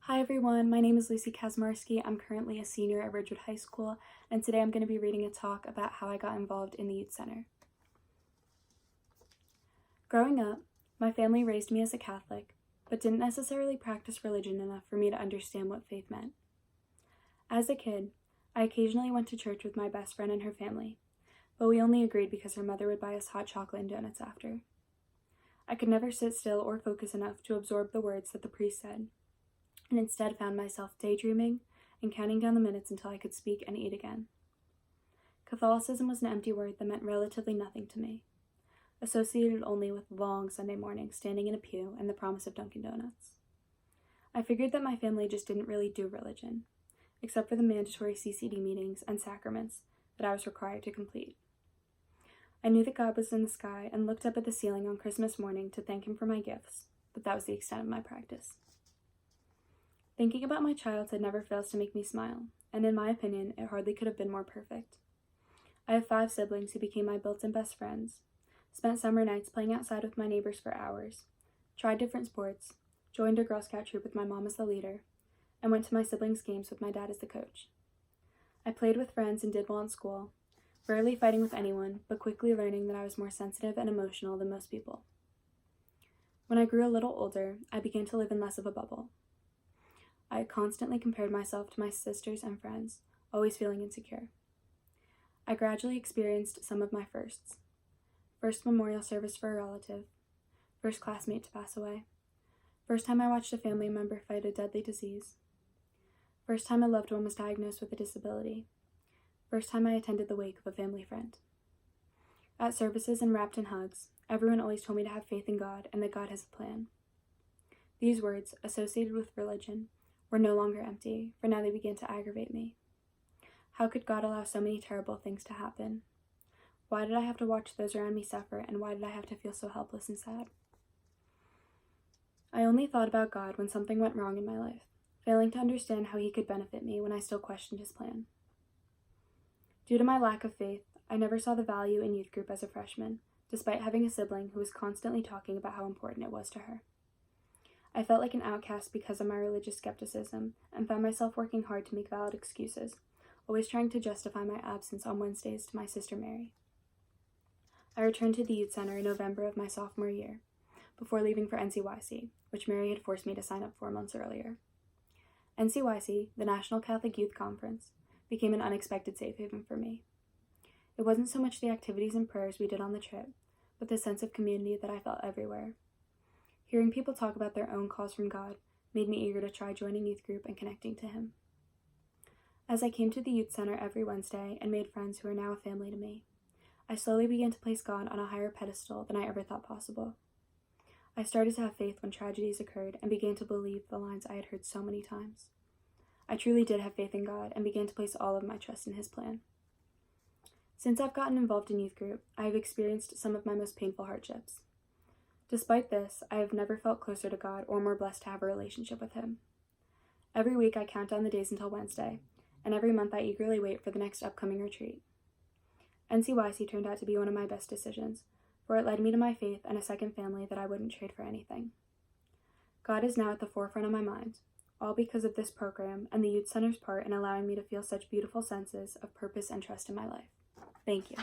Hi everyone, my name is Kaczmarski. I'm currently a senior at Ridgewood High School, and today I'm going to be reading a talk about how I got involved in the Youth Center. Growing up, my family raised me as a Catholic, but didn't necessarily practice religion enough for me to understand what faith meant. As a kid, I occasionally went to church with my best friend and her family, but we only agreed because her mother would buy us hot chocolate and donuts after. I could never sit still or focus enough to absorb the words that the priest said, and instead found myself daydreaming and counting down the minutes until I could speak and eat again. Catholicism was an empty word that meant relatively nothing to me, associated only with long Sunday mornings standing in a pew and the promise of Dunkin' Donuts. I figured that my family just didn't really do religion, except for the mandatory CCD meetings and sacraments that I was required to complete. I knew that God was in the sky and looked up at the ceiling on Christmas morning to thank him for my gifts, but that was the extent of my practice. Thinking about my childhood never fails to make me smile, and in my opinion, it hardly could have been more perfect. I have 5 siblings who became my built-in best friends, spent summer nights playing outside with my neighbors for hours, tried different sports, joined a Girl Scout troop with my mom as the leader, and went to my siblings' games with my dad as the coach. I played with friends and did well in school, rarely fighting with anyone, but quickly learning that I was more sensitive and emotional than most people. When I grew a little older, I began to live in less of a bubble. I constantly compared myself to my sisters and friends, always feeling insecure. I gradually experienced some of my firsts. First memorial service for a relative, first classmate to pass away, first time I watched a family member fight a deadly disease, first time a loved one was diagnosed with a disability, first time I attended the wake of a family friend. At services and wrapped in hugs, everyone always told me to have faith in God and that God has a plan. These words, associated with religion, were no longer empty, for now they began to aggravate me. How could God allow so many terrible things to happen? Why did I have to watch those around me suffer, and why did I have to feel so helpless and sad? I only thought about God when something went wrong in my life, failing to understand how he could benefit me when I still questioned his plan. Due to my lack of faith, I never saw the value in youth group as a freshman, despite having a sibling who was constantly talking about how important it was to her. I felt like an outcast because of my religious skepticism and found myself working hard to make valid excuses, always trying to justify my absence on Wednesdays to my sister Mary. I returned to the Youth Center in November of my sophomore year, before leaving for NCYC, which Mary had forced me to sign up for months earlier. NCYC, the National Catholic Youth Conference, became an unexpected safe haven for me. It wasn't so much the activities and prayers we did on the trip, but the sense of community that I felt everywhere. Hearing people talk about their own calls from God made me eager to try joining youth group and connecting to him. As I came to the Youth Center every Wednesday and made friends who are now a family to me, I slowly began to place God on a higher pedestal than I ever thought possible. I started to have faith when tragedies occurred and began to believe the lines I had heard so many times. I truly did have faith in God and began to place all of my trust in his plan. Since I've gotten involved in youth group, I have experienced some of my most painful hardships. Despite this, I have never felt closer to God or more blessed to have a relationship with him. Every week I count down the days until Wednesday, and every month I eagerly wait for the next upcoming retreat. NCYC turned out to be one of my best decisions, for it led me to my faith and a second family that I wouldn't trade for anything. God is now at the forefront of my mind, all because of this program and the Youth Center's part in allowing me to feel such beautiful senses of purpose and trust in my life. Thank you.